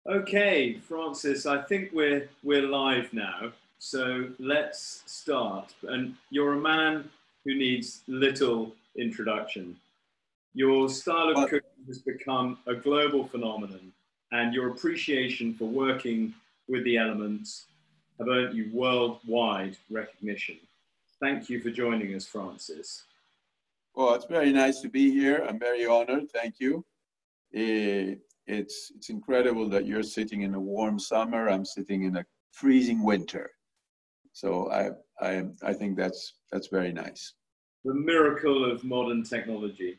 Okay, Francis, I think we're live now. So let's start. And you're a man who needs little introduction. Your style of Well, cooking has become a global phenomenon, and your appreciation for working with the elements have earned you worldwide recognition. Thank you for joining us, Francis. well, it's very nice to be here. I'm very honored. Thank you. It's incredible that you're sitting in a warm summer. I'm sitting in a freezing winter. So I think that's very nice. The miracle of modern technology.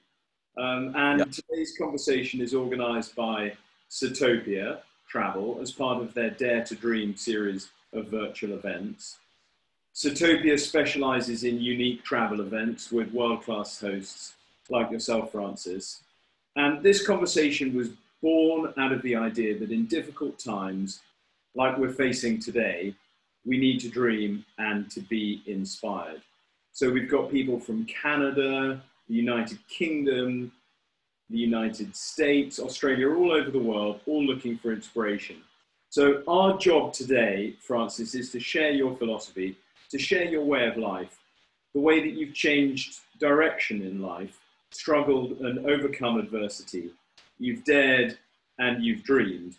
Yeah. And today's conversation is organized by Satopia Travel as part of their Dare to Dream series of virtual events. Satopia specializes in unique travel events with world-class hosts like yourself, Francis. And this conversation was born out of the idea that in difficult times, like we're facing today, we need to dream and to be inspired. So we've got people from Canada, the United Kingdom, the United States, Australia, all over the world, all looking for inspiration. So our job today, Francis, is to share your philosophy, to share your way of life, the way that you've changed direction in life, struggled and overcome adversity. You've dared and you've dreamed.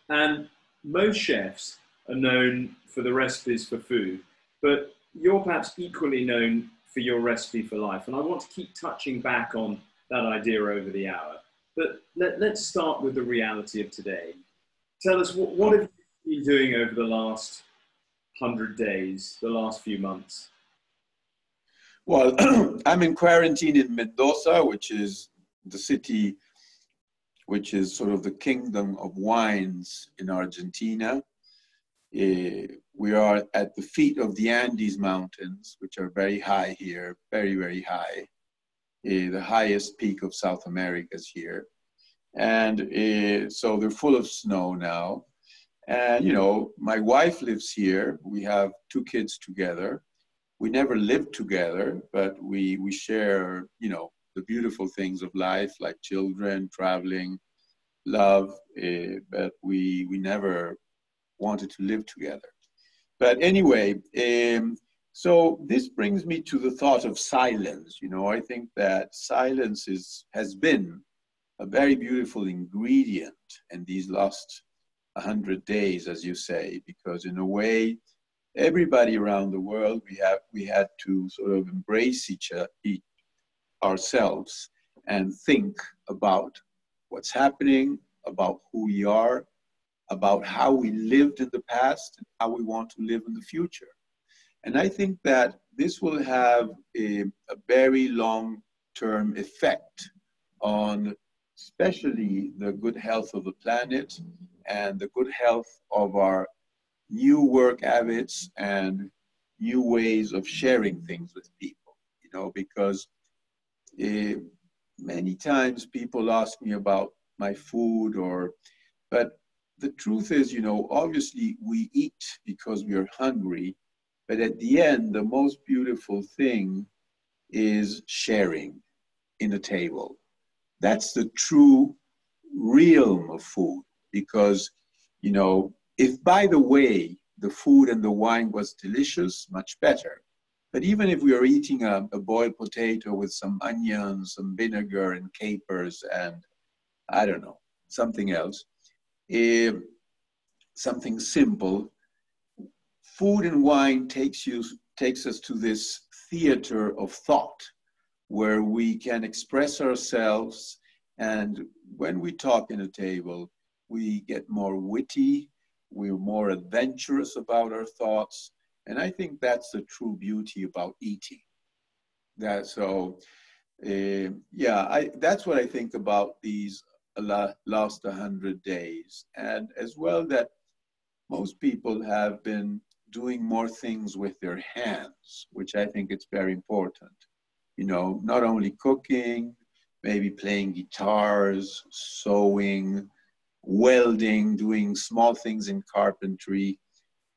And most chefs are known for the recipes for food, but you're perhaps equally known for your recipe for life. And I want to keep touching back on that idea over the hour. But let's start with the reality of today. Tell us, what have you been doing over the last 100 days, the last few months? Well, I'm in quarantine in Mendoza, which is the city, which is sort of the kingdom of wines in Argentina. We are at the feet of the Andes Mountains, which are very high here, very, very high. The highest peak of South America is here. And so they're full of snow now. And, you know, my wife lives here. We have 2 kids together. We never lived together, but we share, you know, the beautiful things of life, like children, traveling, love, but we never wanted to live together. But anyway, so this brings me to the thought of silence. You know, I think that silence has been a very beautiful ingredient in these last 100 days, as you say, because in a way, everybody around the world, we had to sort of embrace ourselves and think about what's happening, about who we are, about how we lived in the past and how we want to live in the future. And I think that this will have a very long-term effect on especially the good health of the planet and the good health of our new work habits and new ways of sharing things with people, you know, because many times people ask me about my food but the truth is, you know, obviously we eat because we are hungry, but at the end, the most beautiful thing is sharing in a table. That's the true realm of food because, you know, if by the way, the food and the wine was delicious, much better. But even if we are eating a boiled potato with some onions, some vinegar and capers and I don't know, something else, something simple, food and wine takes us to this theater of thought where we can express ourselves. And when we talk in a table, we get more witty, we're more adventurous about our thoughts. And I think that's the true beauty about eating. That's what I think about these last 100 days. And as well that most people have been doing more things with their hands, which I think it's very important. You know, not only cooking, maybe playing guitars, sewing, welding, doing small things in carpentry.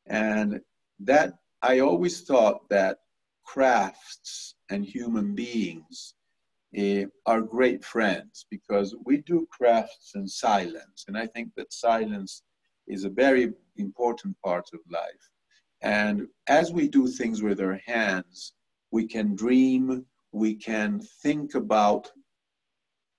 And that I always thought that crafts and human beings are great friends because we do crafts in silence. And I think that silence is a very important part of life. And as we do things with our hands, we can dream, we can think about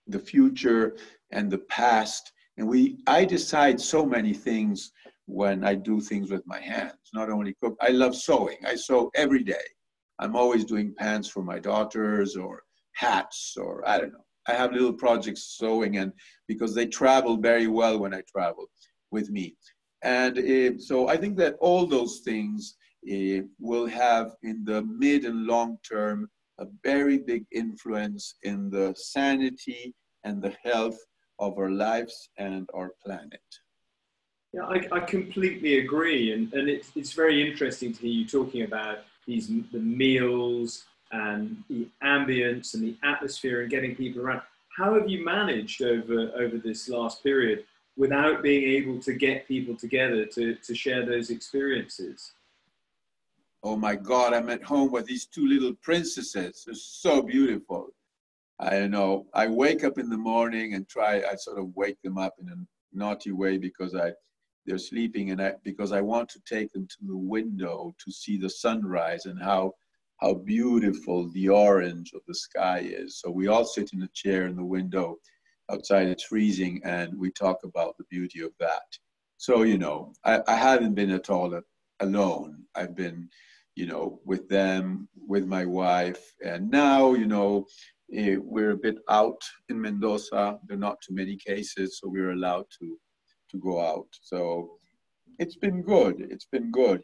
the future and the past. And I decide so many things when I do things with my hands, not only cook. I love sewing. I sew every day. I'm always doing pants for my daughters or hats or I don't know. I have little projects sewing, and because they travel very well when I travel with me. And so I think that all those things will have in the mid and long term a very big influence in the sanity and the health of our lives and our planet. Yeah, I completely agree. And it's very interesting to hear you talking about the meals and the ambience and the atmosphere and getting people around. How have you managed over this last period without being able to get people together to share those experiences? Oh my God, I'm at home with these two little princesses. They're so beautiful. I know. I wake up in the morning and I sort of wake them up in a naughty way because they're sleeping, and because I want to take them to the window to see the sunrise and how beautiful the orange of the sky is. So we all sit in a chair in the window. Outside it's freezing, and we talk about the beauty of that. So, I haven't been at all alone. I've been, with them, with my wife. And now, we're a bit out in Mendoza. There are not too many cases, so we're allowed to go out. So it's been good. It's been good.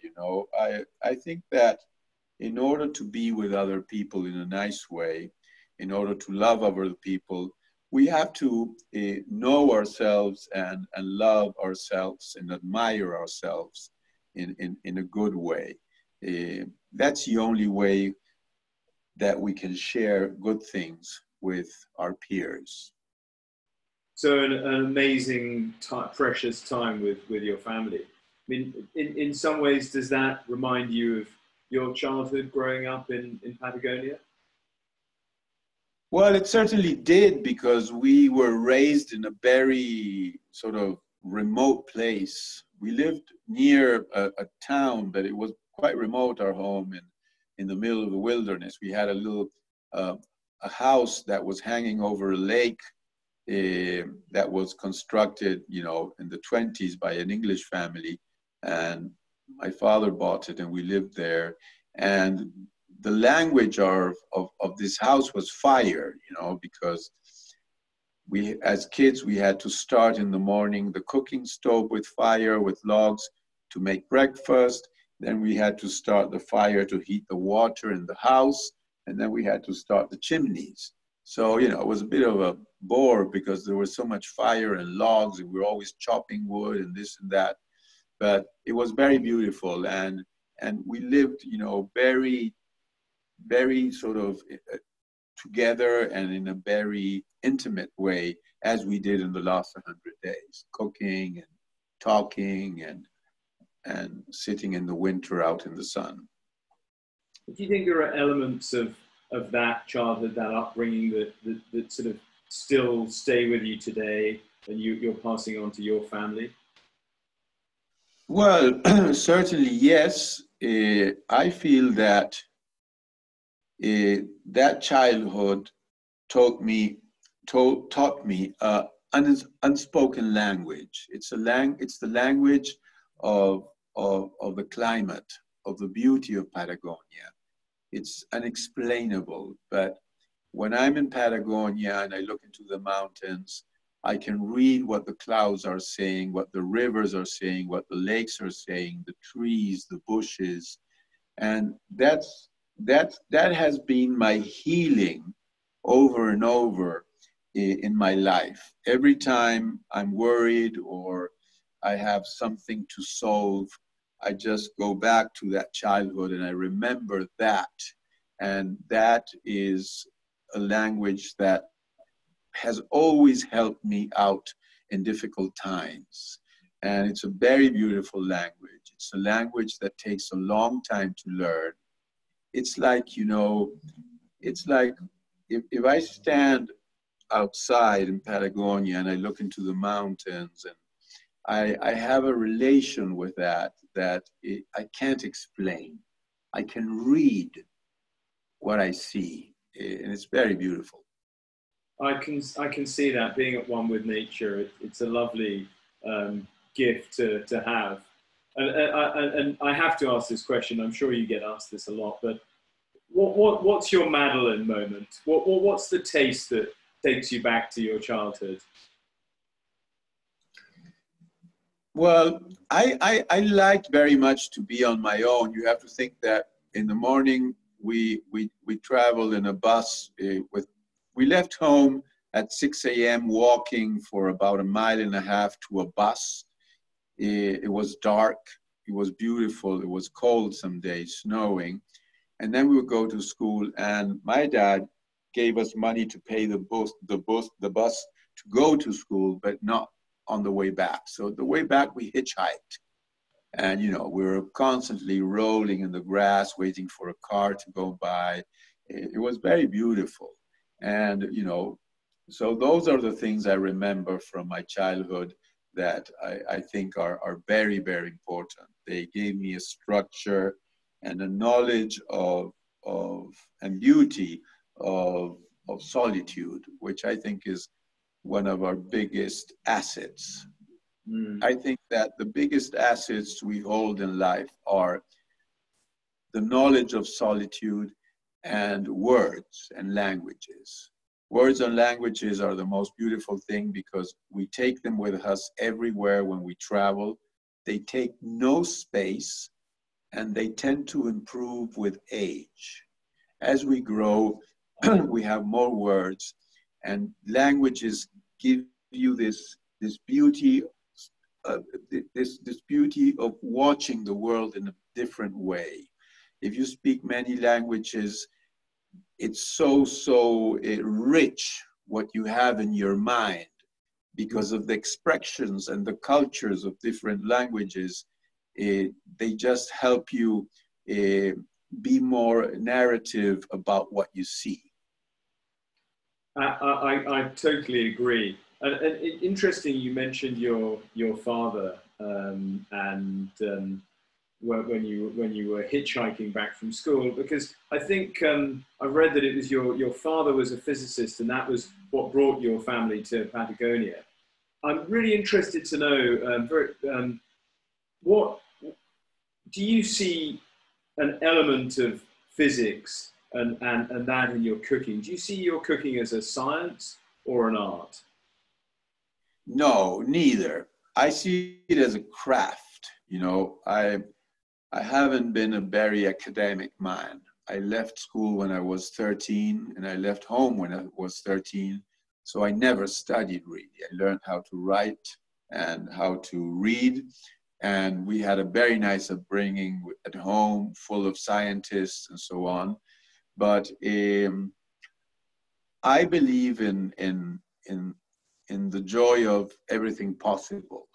I think that in order to be with other people in a nice way, in order to love other people, we have to know ourselves and love ourselves and admire ourselves in a good way. That's the only way that we can share good things with our peers. So an amazing, precious time with your family. I mean, in some ways, does that remind you of your childhood growing up in Patagonia? Well, it certainly did, because we were raised in a very sort of remote place. We lived near a town, but it was quite remote, our home, in the middle of the wilderness. We had a little a house that was hanging over a lake that was constructed, in the 20s by an English family. And my father bought it and we lived there. And the language of this house was fire, because as kids, we had to start in the morning the cooking stove with fire, with logs to make breakfast. Then we had to start the fire to heat the water in the house. And then we had to start the chimneys. So, it was a bit of a bore because there was so much fire and logs, and we were always chopping wood and this and that. But it was very beautiful. And we lived, very, very sort of together and in a very intimate way, as we did in the last 100 days, cooking and talking and sitting in the winter out in the sun. Do you think there are elements of that childhood, that upbringing that sort of still stay with you today and you're passing on to your family? Well, certainly, yes. I feel that that childhood taught me an unspoken language. It's the language of the climate, of the beauty of Patagonia. It's unexplainable, but when I'm in Patagonia and I look into the mountains, I can read what the clouds are saying, what the rivers are saying, what the lakes are saying, the trees, the bushes. And that has been my healing over and over in my life. Every time I'm worried or I have something to solve, I just go back to that childhood and I remember that. And that is a language that has always helped me out in difficult times. And it's a very beautiful language. It's a language that takes a long time to learn. It's like, it's like if I stand outside in Patagonia and I look into the mountains, and I have a relation with that I can't explain. I can read what I see, and it's very beautiful. I can see that, being at one with nature. It's a lovely gift to have. And I have to ask this question. I'm sure you get asked this a lot, but what's your Madeleine moment? What's the taste that takes you back to your childhood? Well, I liked very much to be on my own. You have to think that in the morning we traveled in a bus we left home at 6 a.m. walking for about 1.5 miles to a bus. It was dark, it was beautiful, it was cold some days, snowing. And then we would go to school, and my dad gave us money to pay the bus to go to school, but not on the way back. So the way back we hitchhiked. And we were constantly rolling in the grass, waiting for a car to go by. It was very beautiful. And, so those are the things I remember from my childhood that I think are very, very important. They gave me a structure and a knowledge of and beauty of solitude, which I think is one of our biggest assets. I think that the biggest assets we hold in life are the knowledge of solitude and words and languages. Words and languages are the most beautiful thing because we take them with us everywhere when we travel. They take no space, and they tend to improve with age. As we grow, we have more words, and languages give you this beauty, this beauty of watching the world in a different way. If you speak many languages, it's so rich what you have in your mind because of the expressions and the cultures of different languages. They just help you be more narrative about what you see. I totally agree. And interesting, you mentioned your father when you were hitchhiking back from school, because I think I read that it was your father was a physicist, and that was what brought your family to Patagonia. I'm really interested to know what do you see an element of physics and that in your cooking? Do you see your cooking as a science or an art? No, neither. I see it as a craft. I haven't been a very academic man. I left school when I was 13, and I left home when I was 13. So I never studied really. I learned how to write and how to read. And we had a very nice upbringing at home, full of scientists and so on. But I believe in the joy of everything possible.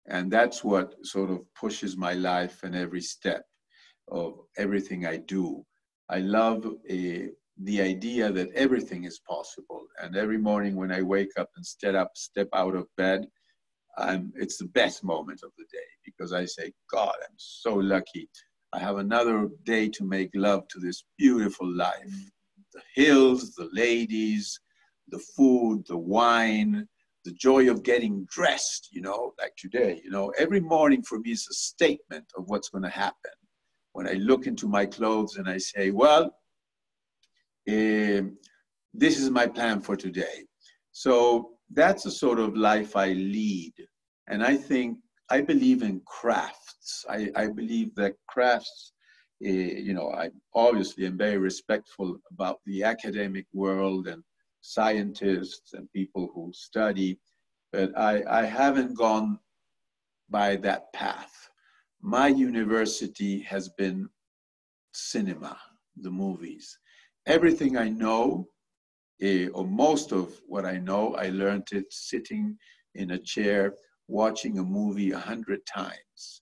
And that's what sort of pushes my life in every step of everything I do. I love the idea that everything is possible. And every morning when I wake up and step out of bed, it's the best moment of the day, because I say, God, I'm so lucky. I have another day to make love to this beautiful life. The hills, the ladies, the food, the wine, the joy of getting dressed, like today. Every morning for me is a statement of what's going to happen. When I look into my clothes and I say, well, this is my plan for today. So that's the sort of life I lead. And I believe in crafts. I believe that crafts, I obviously am very respectful about the academic world and scientists and people who study, but I haven't gone by that path. My university has been cinema, the movies. Everything I know, or most of what I know, I learned it sitting in a chair watching a movie 100 times.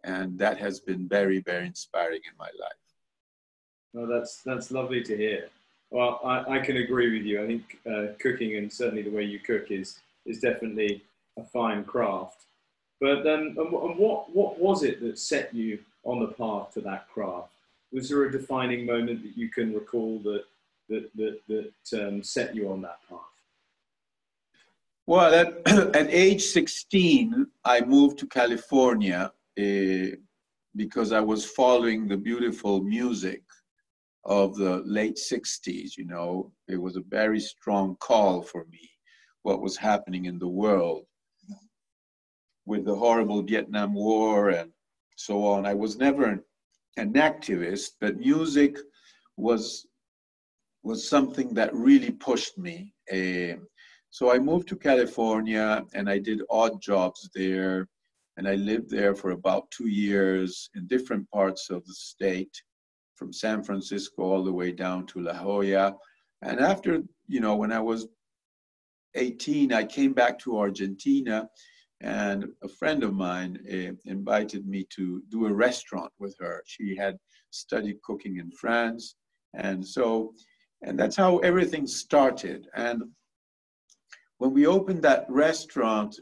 And that has been very, very inspiring in my life. Well, that's lovely to hear. Well, I can agree with you. I think cooking, and certainly the way you cook, is definitely a fine craft. But and what was it that set you on the path to that craft? Was there a defining moment that you can recall that set you on that path? Well, at age 16, I moved to California because I was following the beautiful music of the late 60s. You know, it was a very strong call for me, what was happening in the world with the horrible Vietnam War and so on. I was never an activist, but music was something that really pushed me. So I moved to California and I did odd jobs there. And I lived there for about 2 years in different parts of the state, from San Francisco all the way down to La Jolla. And after, you know, when I was 18, I came back to Argentina, and a friend of mine invited me to do a restaurant with her. She had studied cooking in France. And that's how everything started. And when we opened that restaurant,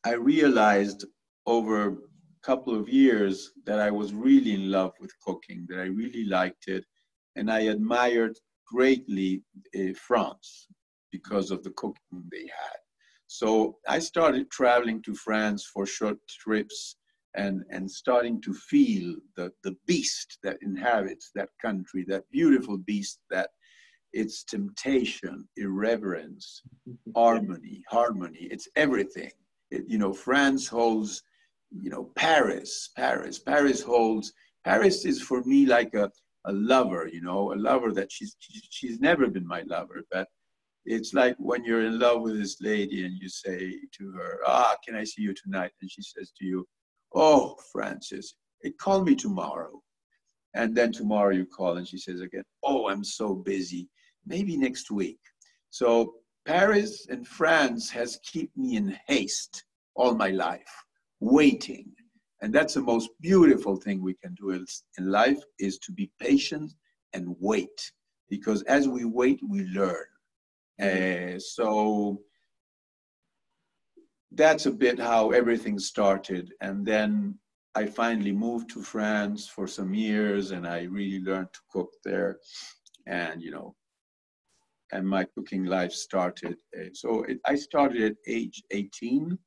I realized over a couple of years that I was really in love with cooking, that I really liked it. And I admired greatly France because of the cooking they had. So I started traveling to France for short trips and starting to feel the beast that inhabits that country, that beautiful beast that it's temptation, irreverence, harmony, it's everything. You know, France holds, you know, Paris holds, Paris is for me like a lover, you know, a lover that she's never been my lover, but it's like when you're in love with this lady and you say to her, can I see you tonight? And she says to you, oh, Francis, call me tomorrow. And then tomorrow you call and she says again, oh, I'm so busy, maybe next week. So Paris and France has kept me in haste all my life, waiting. And that's the most beautiful thing we can do in life, is to be patient and wait. Because as we wait, we learn. So that's a bit how everything started. And then I finally moved to France for some years, and I really learned to cook there. And, you know, and my cooking life started. I started at age 18.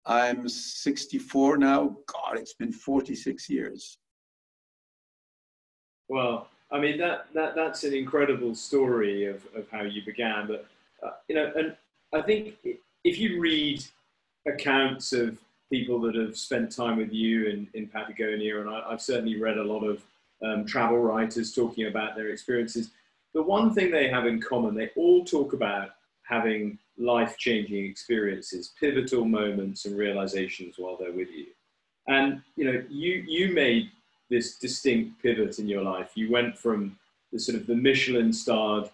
I'm 64 now. God, it's been 46 years. Well, I mean, that's an incredible story of how you began. But, you know, and I think if you read accounts of people that have spent time with you in Patagonia, and I've certainly read a lot of travel writers talking about their experiences, the one thing they have in common, they all talk about having life-changing experiences, pivotal moments and realizations while they're with you. And, you know, you made this distinct pivot in your life. You went from the sort of the Michelin-starred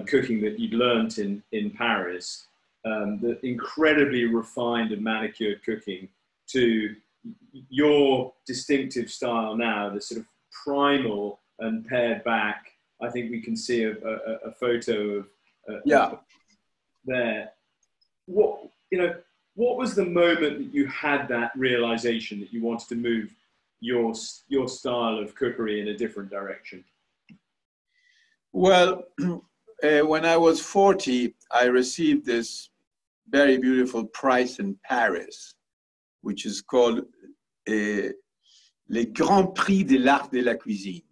cooking that you'd learnt in Paris, the incredibly refined and manicured cooking, to your distinctive style now, the sort of primal and pared back. I think we can see a photo of there. What was the moment that you had that realization that you wanted to move your style of cookery in a different direction? Well, when I was 40, I received this very beautiful prize in Paris, which is called Les Grands Prix de l'Art de la Cuisine.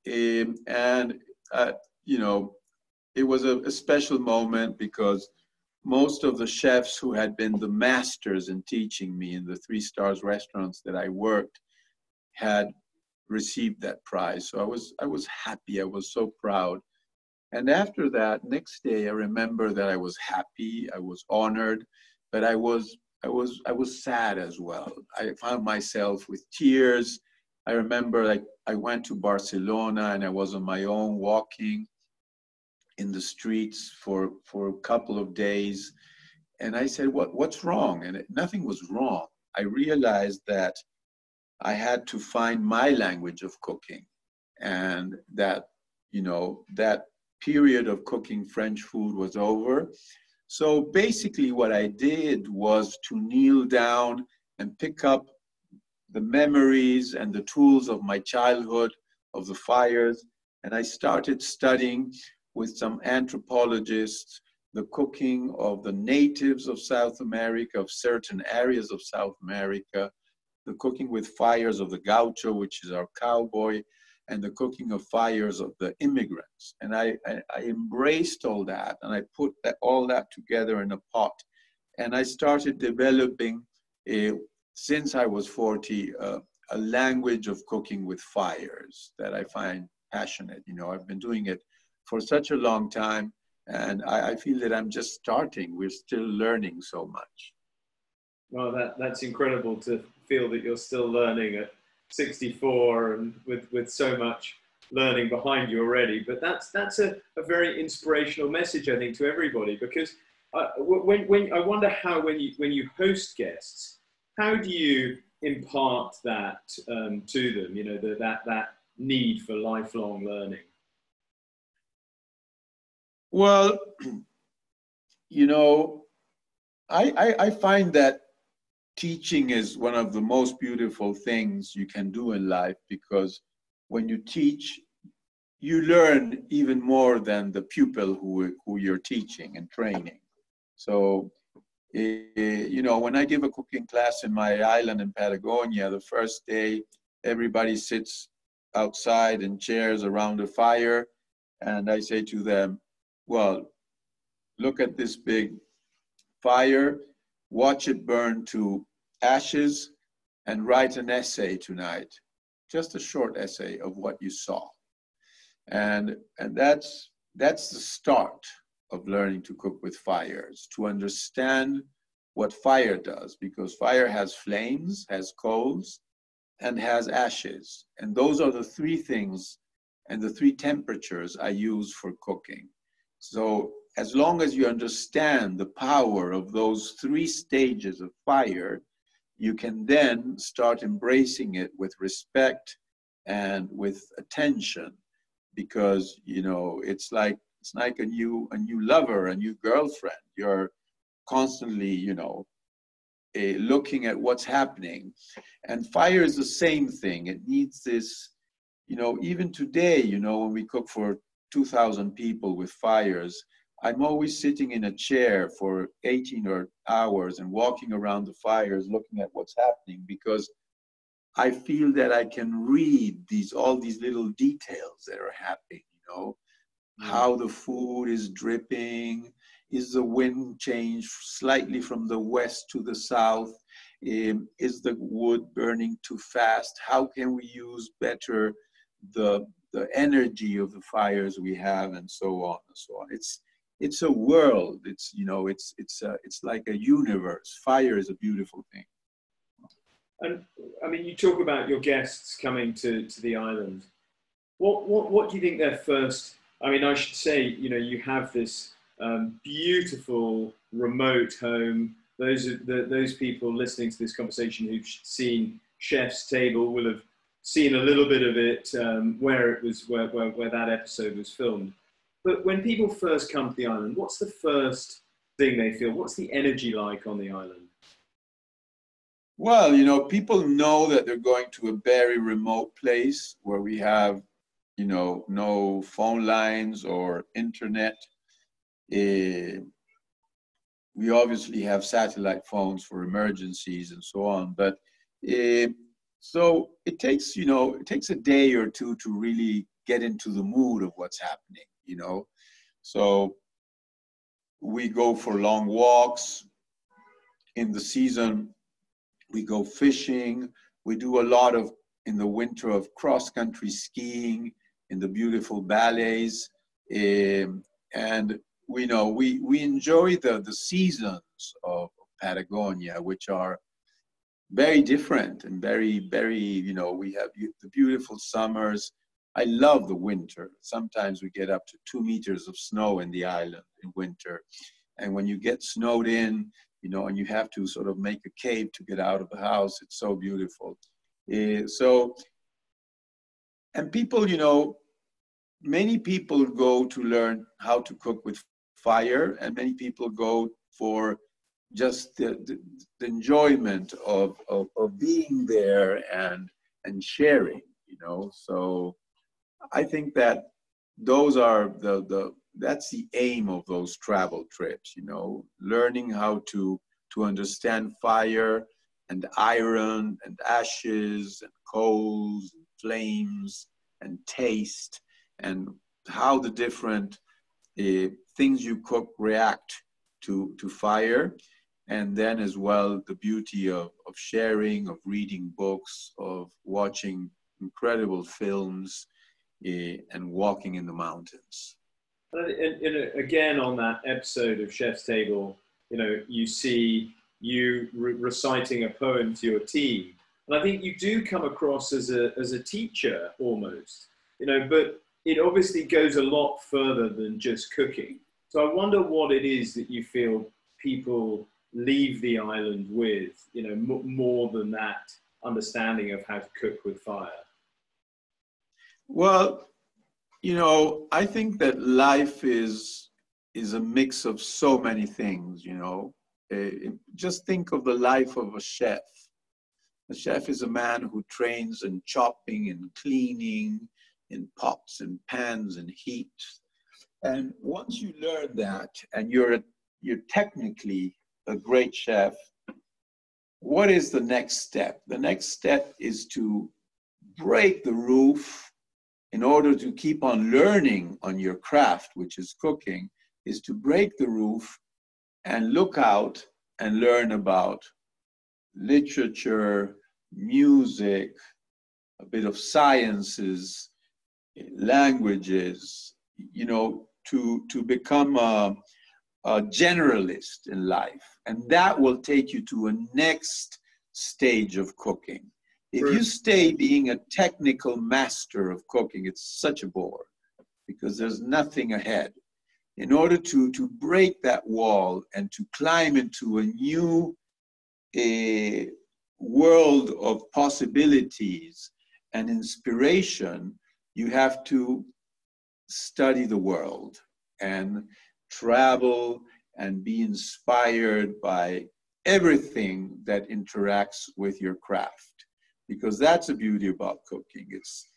And, you know, it was a special moment because most of the chefs who had been the masters in teaching me in the 3-star restaurants that I worked had received that prize. So I was happy. I was so proud. And after that, next day, I remember that I was happy. I was honored, but I was sad as well. I found myself with tears. I remember, like, I went to Barcelona and I was on my own walking in the streets for a couple of days. And I said, what's wrong? And nothing was wrong. I realized that I had to find my language of cooking, and that that period of cooking French food was over. So basically what I did was to kneel down and pick up the memories and the tools of my childhood, of the fires. And I started studying with some anthropologists the cooking of the natives of South America, of certain areas of South America, the cooking with fires of the gaucho, which is our cowboy, and the cooking of fires of the immigrants. And I embraced all that, and I put all that together in a pot. And I started developing, since I was 40, a language of cooking with fires that I find passionate. I've been doing it for such a long time, and I feel that I'm just starting. We're still learning so much. Well, that's incredible to feel that you're still learning at 64 and with so much learning behind you already. But that's a very inspirational message, I think, to everybody, because when I wonder how when you host guests, how do you impart that to them? That need for lifelong learning. Well, I find that teaching is one of the most beautiful things you can do in life, because when you teach, you learn even more than the pupil who you're teaching and training. So, when I give a cooking class in my island in Patagonia, the first day, everybody sits outside in chairs around a fire, and I say to them, well, look at this big fire, watch it burn to ashes, and write an essay tonight, just a short essay of what you saw. And that's the start of learning to cook with fires, to understand what fire does, because fire has flames, has coals, and has ashes. And those are the three things and the three temperatures I use for cooking. So as long as you understand the power of those three stages of fire, you can then start embracing it with respect and with attention, because it's like a new lover, a new girlfriend. You're constantly looking at what's happening. And fire is the same thing. It needs this, even today, when we cook for 2,000 people with fires, I'm always sitting in a chair for 18 hours and walking around the fires looking at what's happening, because I feel that I can read all these little details that are happening, how the food is dripping, is the wind changed slightly from the west to the south, is the wood burning too fast, how can we use better the energy of the fires we have, and so on and so on. It's a world. It's like a universe. Fire is a beautiful thing. And I mean, you talk about your guests coming to the island. What do you think their first? I mean, I should say, you have this beautiful remote home. Those people listening to this conversation who've seen Chef's Table will have seen a little bit of it where that episode was filmed. But when people first come to the island, what's the first thing they feel? What's the energy like on the island? Well, people know that they're going to a very remote place where we have, no phone lines or internet. We obviously have satellite phones for emergencies and so on, but so it takes a day or two to really get into the mood of what's happening, So we go for long walks. In the season, we go fishing. We do a lot in the winter of cross-country skiing in the beautiful valleys. And we enjoy the seasons of Patagonia, which are very different and very, very, we have the beautiful summers. I love the winter. Sometimes we get up to 2 meters of snow in the island in winter. And when you get snowed in, and you have to sort of make a cave to get out of the house, it's so beautiful. And people, many people go to learn how to cook with fire, and many people go for just the enjoyment of being there and sharing, you know. So I think that those are that's the aim of those travel trips, you know, learning how to understand fire and iron and ashes and coals and flames and taste, and how the different things you cook react to fire. And then as well, the beauty of sharing, of reading books, of watching incredible films, and walking in the mountains. And again, on that episode of Chef's Table, you know, you see you reciting a poem to your team. And I think you do come across as a teacher almost, you know, but it obviously goes a lot further than just cooking. So I wonder what it is that you feel people leave the island with, you know, more than that understanding of how to cook with fire. Well, you know, I think that life is a mix of so many things, you know. Just think of the life of a chef. A chef is a man who trains in chopping and cleaning, in pots and pans and heat. And once you learn that, and you're technically a great chef, what is the next step? The next step is to break the roof in order to keep on learning on your craft, which is cooking, is to break the roof and look out and learn about literature, music, a bit of sciences, languages, you know, to become a generalist in life. And that will take you to a next stage of cooking. If you stay being a technical master of cooking, it's such a bore because there's nothing ahead. In order to break that wall and to climb into a new world of possibilities and inspiration, you have to study the world and travel and be inspired by everything that interacts with your craft. Because that's the beauty about cooking. It's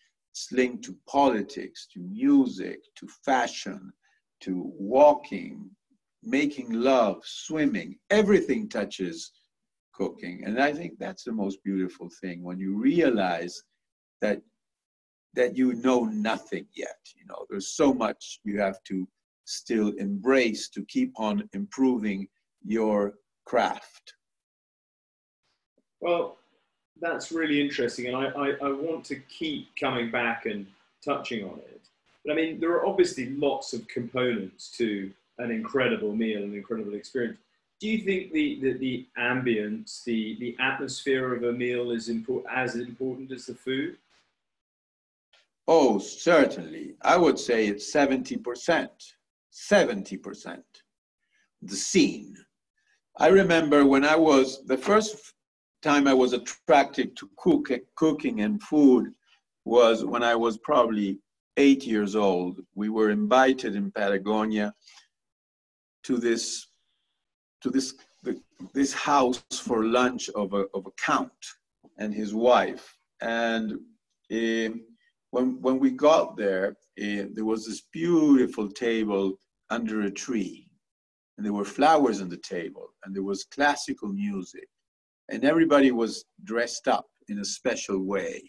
linked to politics, to music, to fashion, to walking, making love, swimming. Everything touches cooking. And I think that's the most beautiful thing, when you realize that you know nothing yet. You know, there's so much you have to still embrace to keep on improving your craft. Well, that's really interesting, and I want to keep coming back and touching on it. But I mean, there are obviously lots of components to an incredible meal, an incredible experience. Do you think the ambience, the atmosphere of a meal is as important as the food? Oh, certainly. I would say it's 70%. 70%. The scene. I remember when the first time I was attracted to cooking and food was when I was probably 8 years old. We were invited in Patagonia to this house for lunch of a count and his wife. And when we got there, there was this beautiful table under a tree, and there were flowers on the table, and there was classical music, and everybody was dressed up in a special way.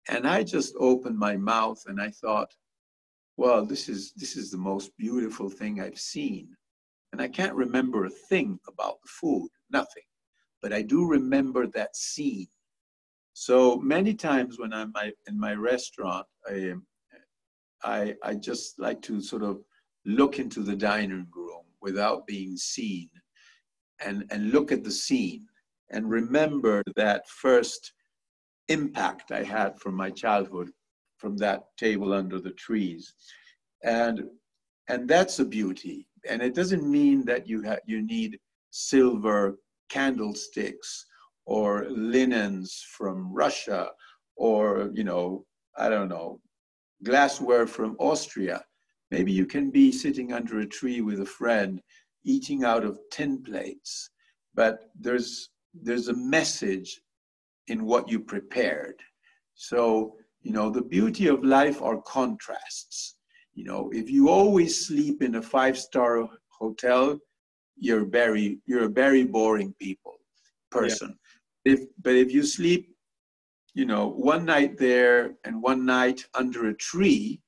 And I just opened my mouth and I thought, well, this is the most beautiful thing I've seen. And I can't remember a thing about the food, nothing, but I do remember that scene. So many times when I'm in my restaurant, I just like to sort of look into the dining room without being seen and look at the scene and remember that first impact I had from my childhood, from that table under the trees. And that's a beauty. And it doesn't mean that you need silver candlesticks or linens from Russia or, you know, I don't know, glassware from Austria. Maybe you can be sitting under a tree with a friend, eating out of tin plates, but there's a message in what you prepared. So, you know, the beauty of life are contrasts. You know, if you always sleep in a 5-star hotel, you're a very boring person. Yeah. But if you sleep, you know, one night there and one night under a tree,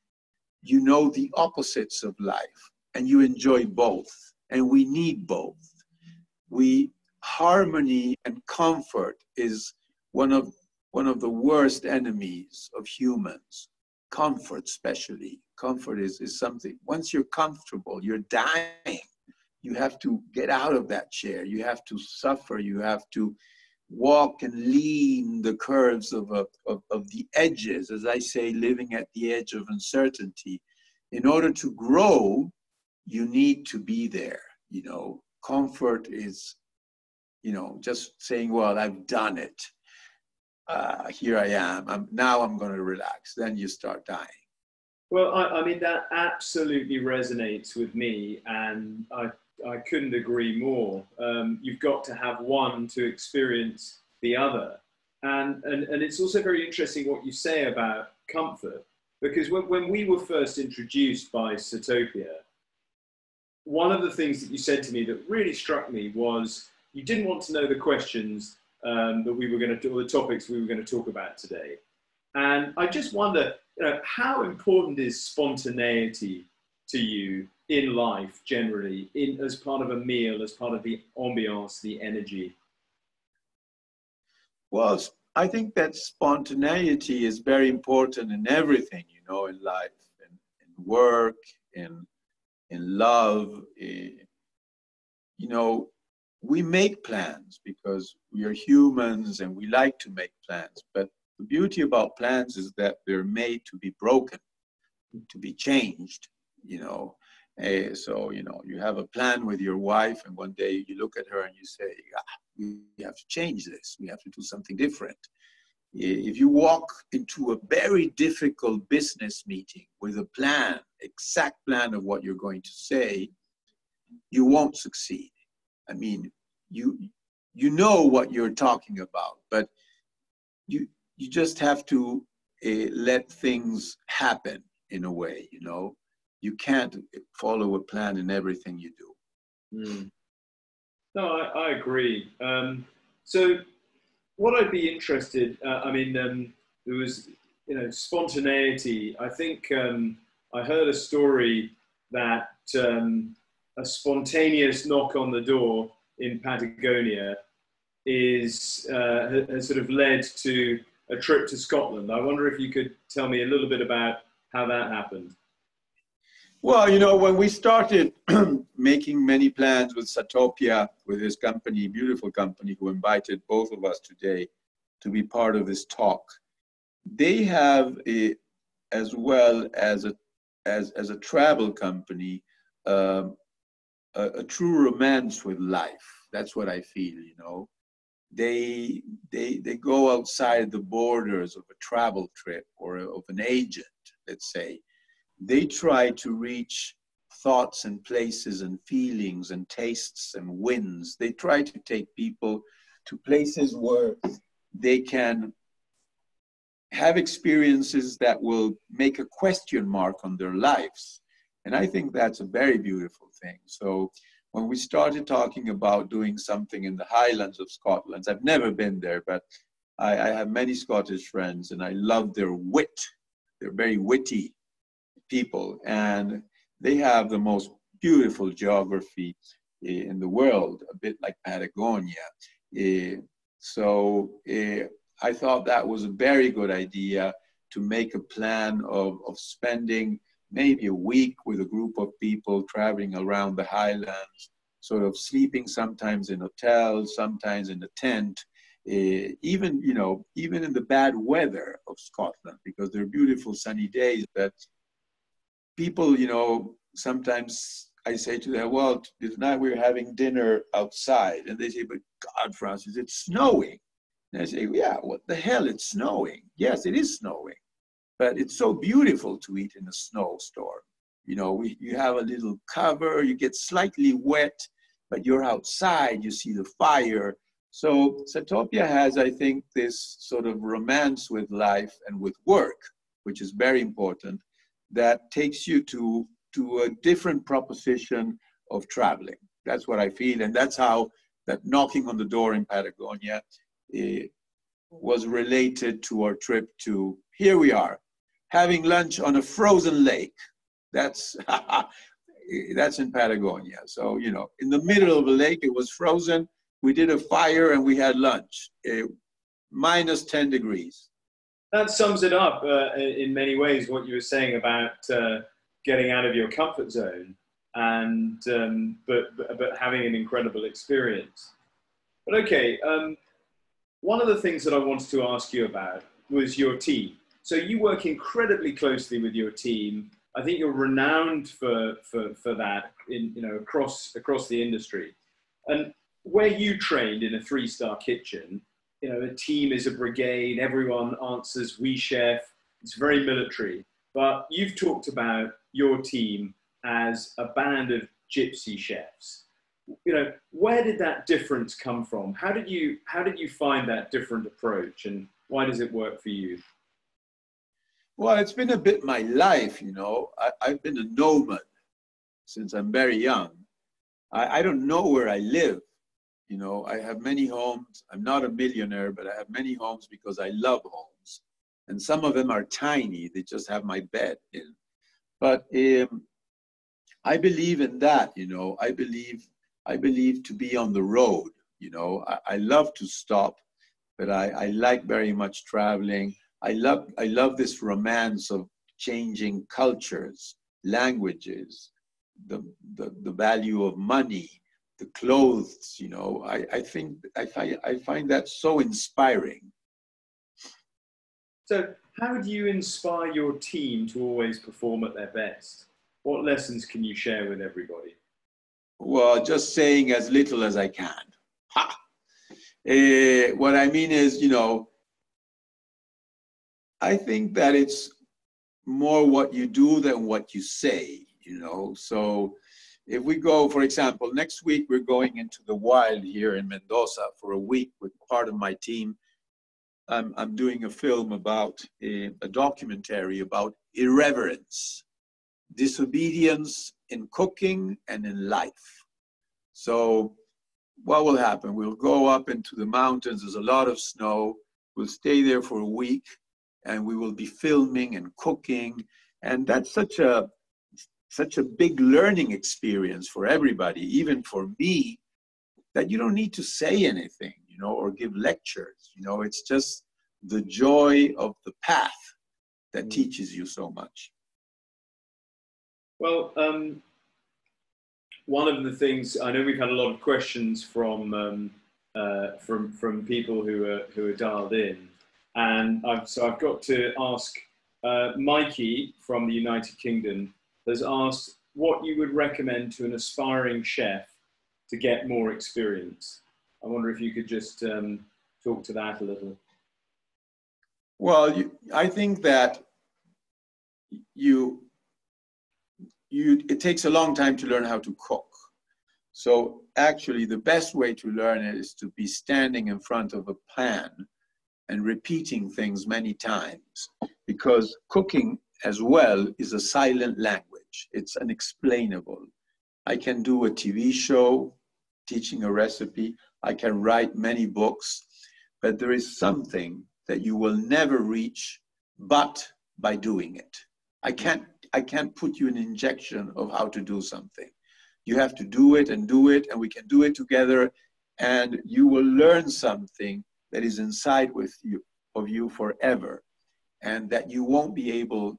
you know the opposites of life and you enjoy both. And we need both. Harmony and comfort is one of the worst enemies of humans. Comfort, especially. Comfort is something, once you're comfortable, you're dying. You have to get out of that chair. You have to suffer. You have to walk and lean the curves of the edges, as I say, living at the edge of uncertainty. In order to grow, you need to be there. You know, comfort is, you know, just saying, well, I've done it. Here I am. Now I'm going to relax. Then you start dying. Well, I mean, that absolutely resonates with me, and I couldn't agree more. You've got to have one to experience the other. And it's also very interesting what you say about comfort, because when we were first introduced by Satopia, one of the things that you said to me that really struck me was you didn't want to know the questions that we were going to do, or the topics we were going to talk about today. And I just wonder, you know, how important is spontaneity to you in life generally, as part of a meal, as part of the ambiance, the energy? Well, I think that spontaneity is very important in everything, you know, in life, in work, in love. You know, we make plans because we are humans and we like to make plans. But the beauty about plans is that they're made to be broken, to be changed, you know. So, you know, you have a plan with your wife and one day you look at her and you say, we have to change this. We have to do something different. If you walk into a very difficult business meeting with a plan, exact plan of what you're going to say, you won't succeed. I mean, you know what you're talking about, but you just have to let things happen in a way, you know. You can't follow a plan in everything you do. Mm. No, I agree. So what I'd be interested, there was, you know, spontaneity. I think I heard a story that a spontaneous knock on the door in Patagonia has sort of led to a trip to Scotland. I wonder if you could tell me a little bit about how that happened. Well, you know, when we started making many plans with Satopia, with his company, beautiful company, who invited both of us today to be part of this talk, they have as well as a travel company, a true romance with life. That's what I feel, you know. They go outside the borders of a travel trip or of an agent, let's say. They try to reach thoughts and places and feelings and tastes and winds. They try to take people to places where they can have experiences that will make a question mark on their lives. And I think that's a very beautiful thing. So when we started talking about doing something in the Highlands of Scotland, I've never been there, but I have many Scottish friends and I love their wit. They're very witty people, and they have the most beautiful geography in the world, a bit like Patagonia. So I thought that was a very good idea to make a plan of spending maybe a week with a group of people traveling around the highlands, sort of sleeping sometimes in hotels, sometimes in a tent, even in the bad weather of Scotland, because there are beautiful sunny days that people, you know, sometimes I say to them, well, tonight we're having dinner outside. And they say, but God, Francis, it's snowing. And I say, yeah, what the hell, it's snowing. Yes, it is snowing. but it's so beautiful to eat in a snowstorm. You know, you have a little cover, you get slightly wet, but you're outside, you see the fire. So Satopia has, I think, this sort of romance with life and with work, which is very important, that takes you to a different proposition of traveling. That's what I feel, and that's how that knocking on the door in Patagonia was related to our trip to, here we are, having lunch on a frozen lake. That's that's in Patagonia. So, you know, in the middle of a lake, it was frozen. We did a fire and we had lunch, minus 10 degrees. That sums it up in many ways, what you were saying about getting out of your comfort zone and but having an incredible experience. But okay, one of the things that I wanted to ask you about was your team. So you work incredibly closely with your team. I think you're renowned for that in, you know, across the industry. And where you trained in a 3-star kitchen, you know, a team is a brigade, everyone answers, we chef, it's very military. But you've talked about your team as a band of gypsy chefs. You know, where did that difference come from? How did you find that different approach, and why does it work for you? Well, it's been a bit my life, you know. I've been a nomad since I'm very young. I don't know where I live. You know, I have many homes. I'm not a millionaire, but I have many homes because I love homes. And some of them are tiny. They just have my bed in. But I believe in that, you know. I believe to be on the road, you know. I love to stop, but I like very much traveling. I love this romance of changing cultures, languages, the value of money, the clothes, you know. I find that so inspiring. So how do you inspire your team to always perform at their best? What lessons can you share with everybody? Well, just saying as little as I can. Ha! What I mean is, you know, I think that it's more what you do than what you say, you know. So if we go, for example, next week we're going into the wild here in Mendoza for a week with part of my team. I'm doing a film about a documentary about irreverence, disobedience in cooking and in life. So what will happen? We'll go up into the mountains. There's a lot of snow. We'll stay there for a week, and we will be filming and cooking. And that's such a big learning experience for everybody, even for me, that you don't need to say anything, you know, or give lectures. You know, it's just the joy of the path that teaches you so much. Well, one of the things, I know we've had a lot of questions from people who are dialed in, and I've got to ask, Mikey from the United Kingdom has asked what you would recommend to an aspiring chef to get more experience. I wonder if you could just talk to that a little. Well, I think that it takes a long time to learn how to cook. So actually the best way to learn it is to be standing in front of a pan and repeating things many times, because cooking as well is a silent language. It's unexplainable. I can do a TV show teaching a recipe. I can write many books, but there is something that you will never reach but by doing it. I can't put you an injection of how to do something. You have to do it, and we can do it together, and you will learn something that is inside of you forever, and that you won't be able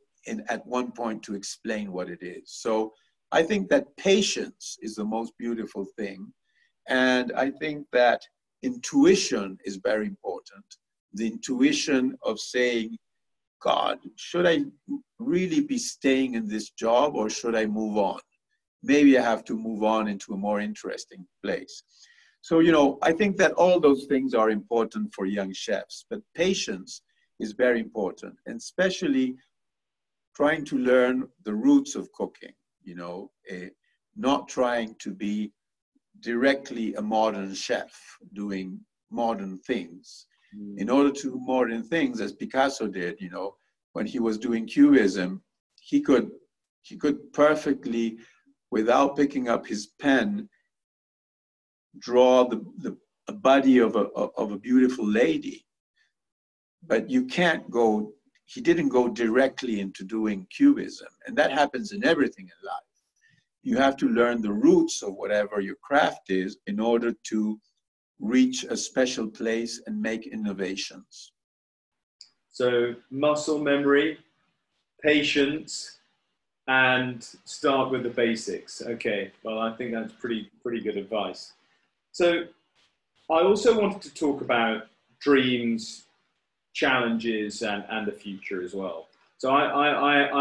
at one point to explain what it is. So I think that patience is the most beautiful thing, and I think that intuition is very important. The intuition of saying, God, should I really be staying in this job, or should I move on? Maybe I have to move on into a more interesting place. So, you know, I think that all those things are important for young chefs, but patience is very important, and especially trying to learn the roots of cooking, you know, not trying to be directly a modern chef doing modern things. In order to do modern things, as Picasso did, you know, when he was doing Cubism, he could perfectly, without picking up his pen, draw a body of a beautiful lady. But you can't go, he didn't go directly into doing Cubism. And that happens in everything in life. You have to learn the roots of whatever your craft is in order to reach a special place and make innovations. So muscle memory, patience, and start with the basics. Okay, well, I think that's pretty good advice. So I also wanted to talk about dreams, challenges, and the future as well. So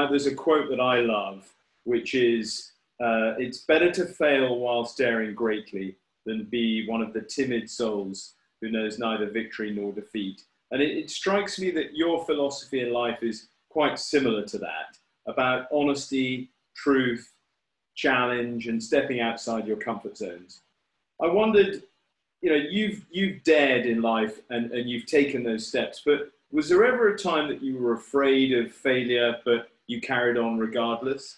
there's a quote that I love, which is, it's better to fail while staring greatly than be one of the timid souls who knows neither victory nor defeat. And it strikes me that your philosophy in life is quite similar to that, about honesty, truth, challenge, and stepping outside your comfort zones. I wondered, you know, you've dared in life and you've taken those steps, but was there ever a time that you were afraid of failure, but you carried on regardless?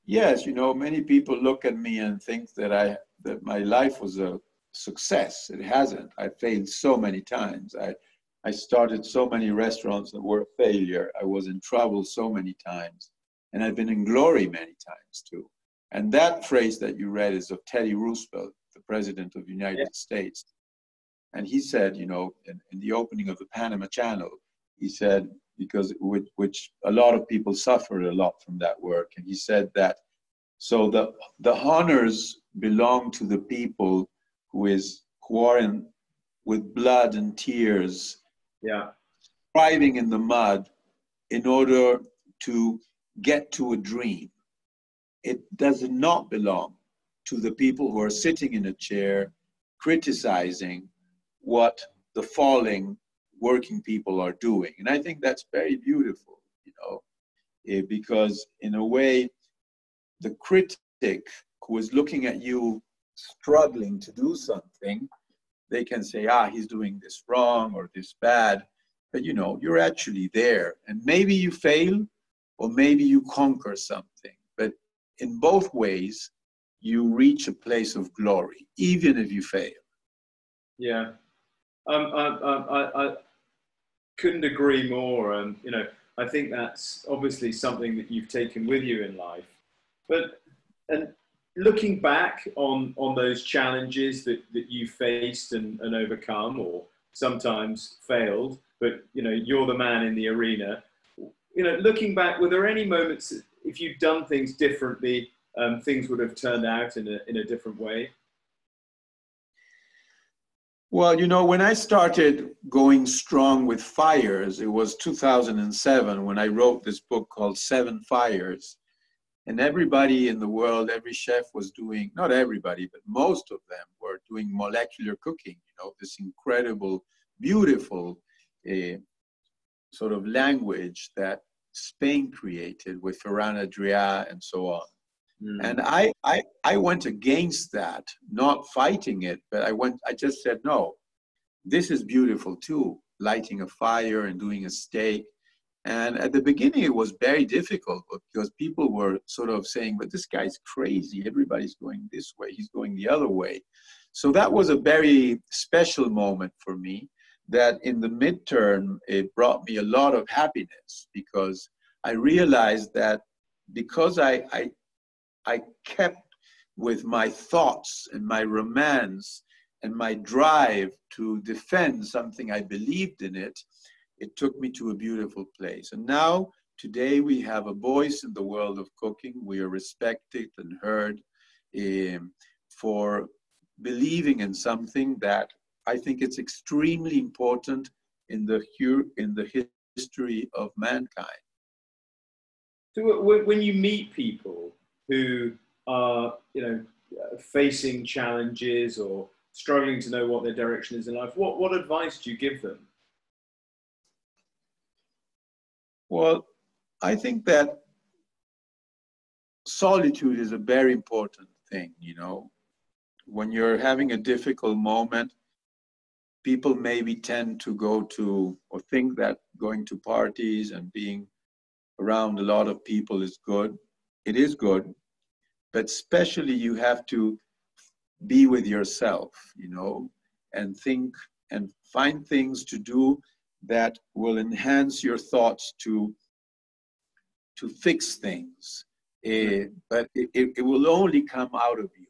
Yes, you know, many people look at me and think that my life was a success. It hasn't. I failed so many times. I started so many restaurants that were a failure. I was in trouble so many times. And I've been in glory many times too. And that phrase that you read is of Teddy Roosevelt, the President of the United States. And he said, you know, in the opening of the Panama Channel, he said, because which a lot of people suffered a lot from that work. And he said that, so the honors belong to the people who are with blood and tears, striving in the mud in order to get to a dream. It does not belong to the people who are sitting in a chair criticizing what the falling working people are doing. And I think that's very beautiful, you know, because in a way, the critic who is looking at you struggling to do something, they can say, he's doing this wrong or this bad, but you know, you're actually there. And maybe you fail or maybe you conquer something, but in both ways, you reach a place of glory, even if you fail. Yeah. I couldn't agree more. You know, I think that's obviously something that you've taken with you in life. But and looking back on those challenges that you faced and overcome, or sometimes failed, but you know, you're the man in the arena. You know, looking back, were there any moments that if you'd done things differently, things would have turned out in a different way? Well, you know, when I started going strong with fires, it was 2007 when I wrote this book called 7 Fires. And everybody in the world, every chef was doing, not everybody, but most of them were doing molecular cooking, you know, this incredible, beautiful sort of language that Spain created with Ferran Adrià and so on. And I went against that, not fighting it, but I just said, no, this is beautiful too, lighting a fire and doing a steak. And at the beginning, it was very difficult because people were sort of saying, but this guy's crazy. Everybody's going this way. He's going the other way. So that was a very special moment for me that in the midterm, it brought me a lot of happiness because I realized that because I kept with my thoughts and my romance and my drive to defend something I believed in it, it took me to a beautiful place. And now, today, we have a voice in the world of cooking. We are respected and heard for believing in something that I think it's extremely important in the history of mankind. So when you meet people who are, you know, facing challenges or struggling to know what their direction is in life, what advice do you give them? Well, I think that solitude is a very important thing, you know. When you're having a difficult moment, people maybe tend to go to, or think that going to parties and being around a lot of people is good. It is good, but especially you have to be with yourself, you know, and think and find things to do that will enhance your thoughts to fix things. But it will only come out of you.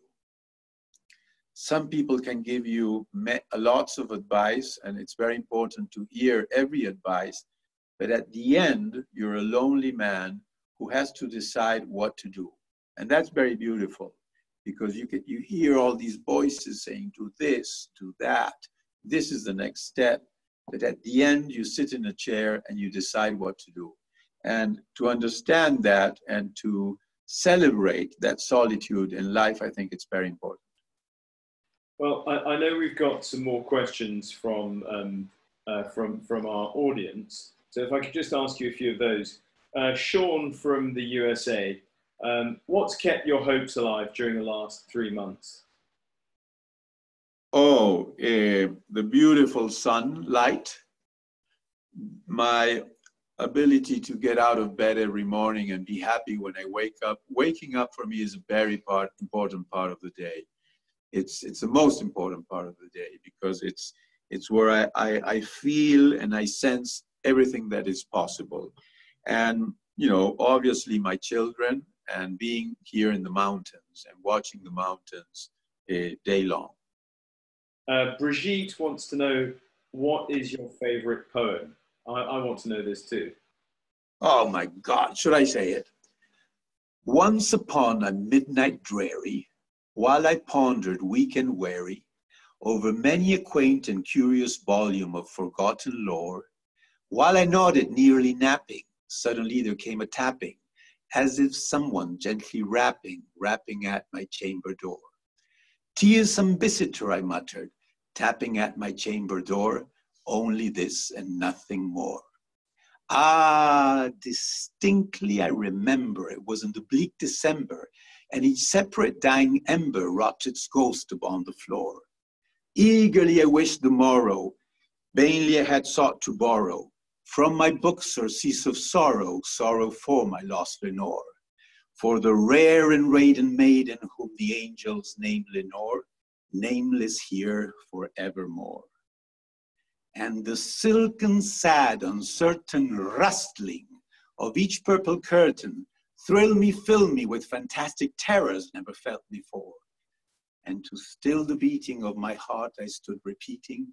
Some people can give you lots of advice, and it's very important to hear every advice. But at the end, you're a lonely man who has to decide what to do. And that's very beautiful, because you hear all these voices saying, do this, do that. This is the next step. But at the end, you sit in a chair and you decide what to do. And to understand that and to celebrate that solitude in life, I think it's very important. Well, I know we've got some more questions from our audience. So if I could just ask you a few of those. Sean from the USA, what's kept your hopes alive during the last 3 months? Oh, the beautiful sunlight, my ability to get out of bed every morning and be happy when I wake up. Waking up for me is a very important part of the day. It's the most important part of the day, because it's where I feel and I sense everything that is possible. And, you know, obviously my children, and being here in the mountains and watching the mountains day long. Brigitte wants to know, what is your favorite poem? I want to know this too. Oh my God, should I say it? Once upon a midnight dreary, while I pondered weak and weary over many a quaint and curious volume of forgotten lore, while I nodded nearly napping, suddenly there came a tapping, as if someone gently rapping at my chamber door. "'Tis some visitor," I muttered, tapping at my chamber door, "only this and nothing more." Ah, distinctly I remember it was in the bleak December, and each separate dying ember wrought its ghost upon the floor. Eagerly I wished the morrow, vainly I had sought to borrow from my book surcease of sorrow, sorrow for my lost Lenore, for the rare and radiant maiden whom the angels named Lenore, nameless here forevermore. And the silken, sad, uncertain rustling of each purple curtain thrill me, fill me with fantastic terrors never felt before. And to still the beating of my heart I stood repeating,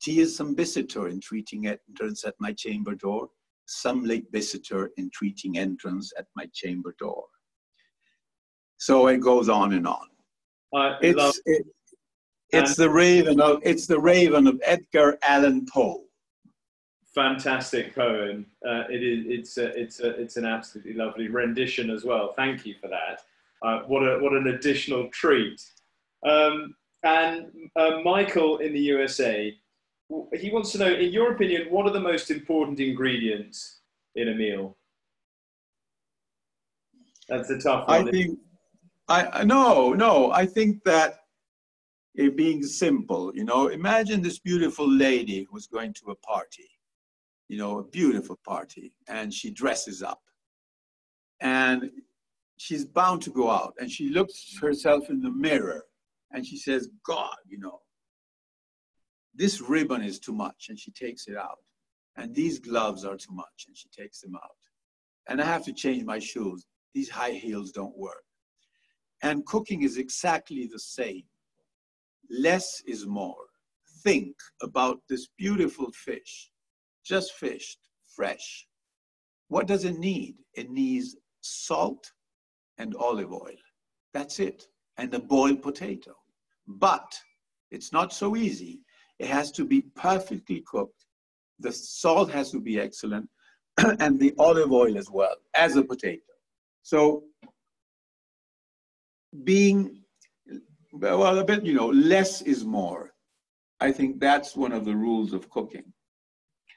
"'Tis some visitor entreating entrance at my chamber door, some late visitor entreating entrance at my chamber door." So it goes on and on. It's the Raven of Edgar Allan Poe. Fantastic poem. It's an absolutely lovely rendition as well. Thank you for that. What an additional treat. And Michael in the USA, he wants to know, in your opinion, what are the most important ingredients in a meal? That's a tough one. I think that it being simple, you know, imagine this beautiful lady who's going to a party, you know, a beautiful party, and she dresses up and she's bound to go out, and she looks herself in the mirror and she says, "God, you know, this ribbon is too much," and she takes it out. "And these gloves are too much," and she takes them out. "And I have to change my shoes. These high heels don't work." And cooking is exactly the same. Less is more. Think about this beautiful fish, just fished, fresh. What does it need? It needs salt and olive oil. That's it. And a boiled potato. But it's not so easy. It has to be perfectly cooked. The salt has to be excellent, and the olive oil as well, as a potato. So being, well, a bit, you know, less is more. I think that's one of the rules of cooking.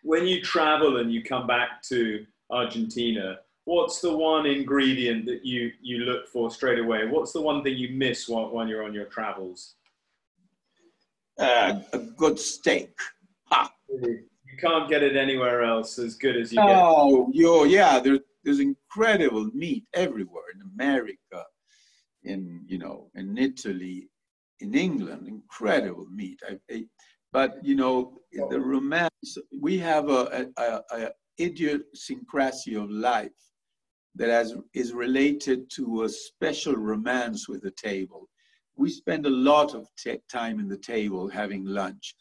When you travel and you come back to Argentina, what's the one ingredient that you look for straight away? What's the one thing you miss while you're on your travels? A good steak. Ha. You can't get it anywhere else as good as you get. Oh, yeah, there's incredible meat everywhere in America, in Italy, in England, incredible meat. But the romance, we have a idiosyncrasy of life that is related to a special romance with the table. We spend a lot of time in the table having lunch.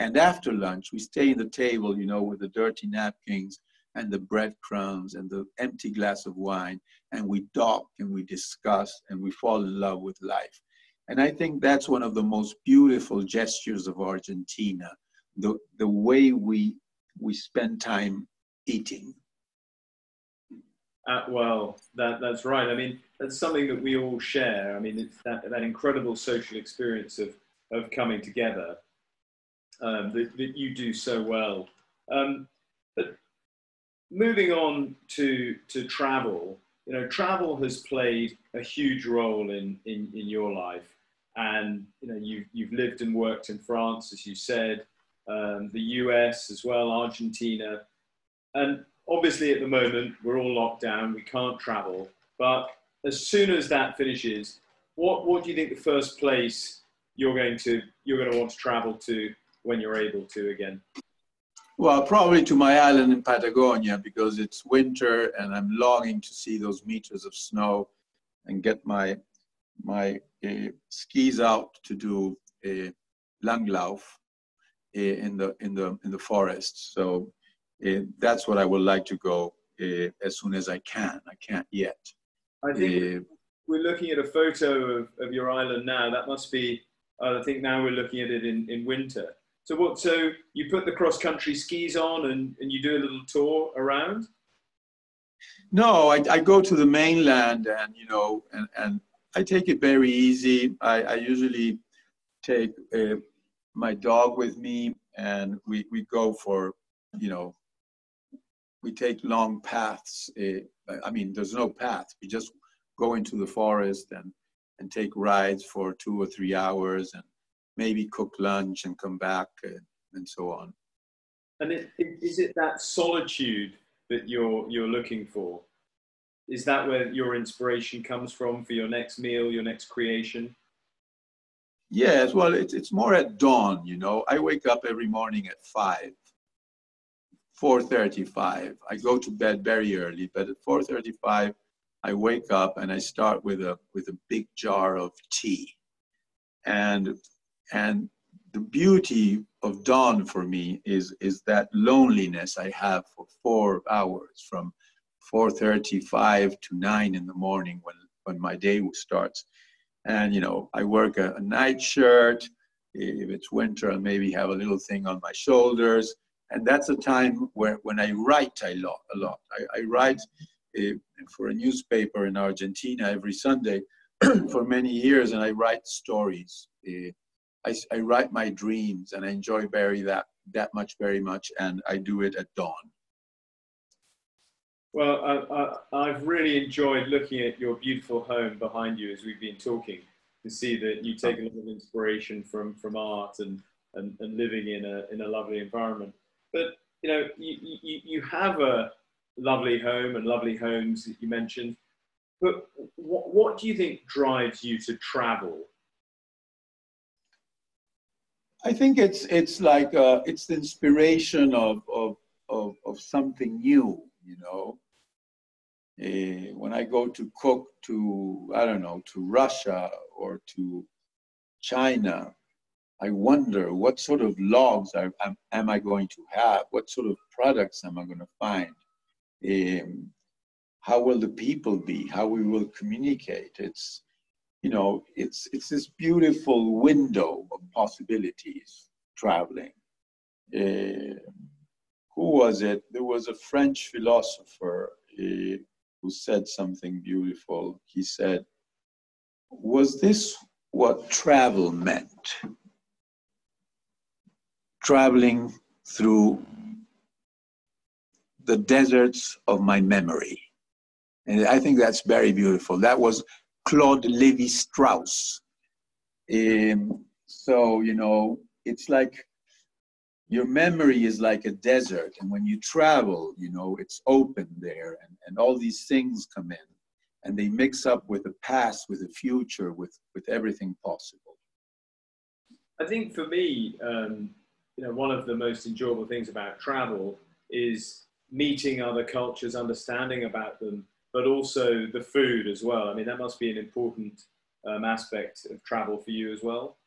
And after lunch, we stay in the table, with the dirty napkins and the breadcrumbs and the empty glass of wine, and we talk and we discuss and we fall in love with life. And I think that's one of the most beautiful gestures of Argentina, the way we spend time eating. Well, that's right. I mean, that's something that we all share. I mean, it's that incredible social experience of coming together that you do so well. But moving on to travel, travel has played a huge role in your life. And you've lived and worked in France, as you said, the US as well, Argentina, and obviously at the moment we're all locked down, we can't travel. But as soon as that finishes, what do you think the first place you're going to want to travel to when you're able to again? Well, probably to my island in Patagonia, because it's winter and I'm longing to see those meters of snow and get my skis out to do a Langlauf in the forest. So that's what I would like to go as soon as I can. I can't yet. I think we're looking at a photo of your island now. That must be, I think now we're looking at it in winter. So you put the cross-country skis on and you do a little tour around? No, I go to the mainland and I take it very easy. I usually take my dog with me, and we go for, we take long paths. I mean, there's no path. We just go into the forest and take rides for 2 or 3 hours and maybe cook lunch and come back and so on. And is it that solitude that you're looking for? Is that where your inspiration comes from for your next meal, your next creation? Yes, well, it's more at dawn, I wake up every morning at 4:35. I go to bed very early, but at 4:35, I wake up and I start with a big jar of tea. And the beauty of dawn for me is that loneliness I have for 4 hours, from 4:35 to 9 in the morning when my day starts. And, I work a night shirt. If it's winter, I'll maybe have a little thing on my shoulders. And that's a time when I write a lot. I write for a newspaper in Argentina every Sunday for many years, and I write stories. I write my dreams, and I enjoy that much, very much, and I do it at dawn. Well, I've really enjoyed looking at your beautiful home behind you as we've been talking, to see that you take a lot of inspiration from art and living in a lovely environment. But you have a lovely home and lovely homes that you mentioned. But what do you think drives you to travel? I think it's like it's the inspiration of something new, When I go to cook to Russia or to China, I wonder what sort of logs am I going to have? What sort of products am I going to find? How will the people be? How we will communicate? It's this beautiful window of possibilities traveling. Who was it? There was a French philosopher who said something beautiful. He said, "Was this what travel meant? Traveling through the deserts of my memory. And I think that's very beautiful. That was Claude Lévi-Strauss. So, you know, it's like your memory is like a desert. And when you travel, you know, it's open there and all these things come in and they mix up with the past, with the future, with everything possible. I think for me, you know, one of the most enjoyable things about travel is meeting other cultures, understanding about them, but also the food as well. I mean, that must be an important aspect of travel for you as well.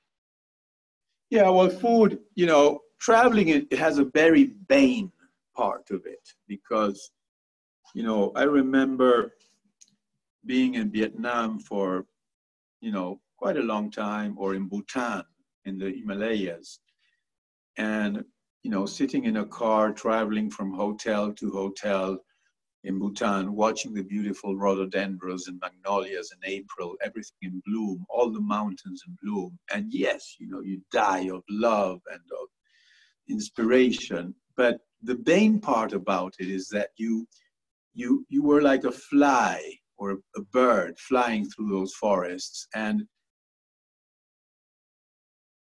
Yeah, well, food, you know, traveling, it has a very vain part of it because, you know, I remember being in Vietnam for, you know, quite a long time, or in Bhutan in the Himalayas. And, you know, sitting in a car, traveling from hotel to hotel in Bhutan, watching the beautiful rhododendrons and magnolias in April, everything in bloom, all the mountains in bloom. And yes, you know, you die of love and of inspiration. But the vain part about it is that you were like a fly or a bird flying through those forests. And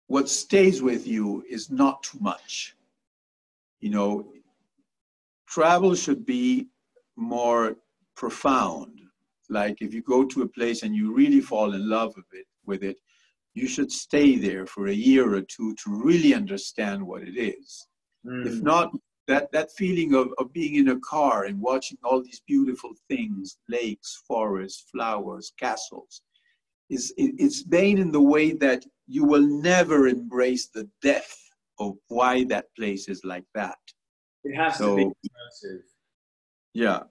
what stays with you is not too much. You know, travel should be more profound. Like if you go to a place and you really fall in love with it, you should stay there for a year or two to really understand what it is. If not, that feeling of being in a car and watching all these beautiful things, lakes, forests, flowers, castles, it's vain in the way that you will never embrace the depth of why that place is like that. It has to be immersive. Yeah.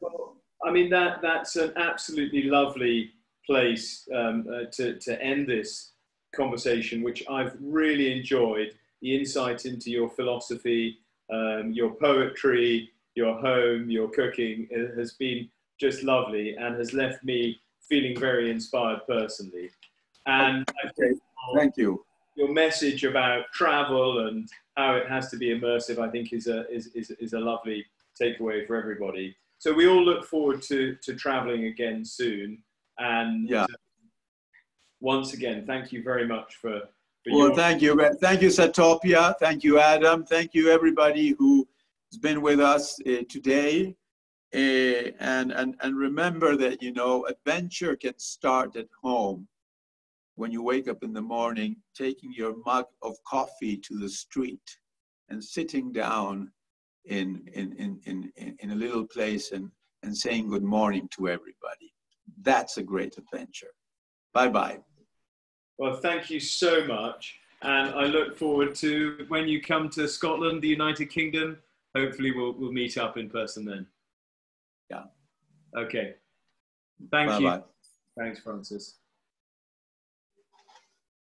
Well, I mean, that's an absolutely lovely place to end this conversation, which I've really enjoyed. The insight into your philosophy, your poetry, your home, your cooking has been just lovely and has left me feeling very inspired personally. And okay. Thank you. Your message about travel and how it has to be immersive, I think, is a lovely takeaway for everybody. So we all look forward to traveling again soon. And yeah. Once again, thank you very much for well, thank you. Thank you, Satopia. Thank you, Adam. Thank you, everybody who has been with us today. And remember that, you know, adventure can start at home. When you wake up in the morning, taking your mug of coffee to the street and sitting down in a little place and saying good morning to everybody. That's a great adventure. Bye-bye. Well, thank you so much. And I look forward to when you come to Scotland, the United Kingdom. Hopefully we'll meet up in person then. Yeah. Okay. Thank you. Thanks, Francis.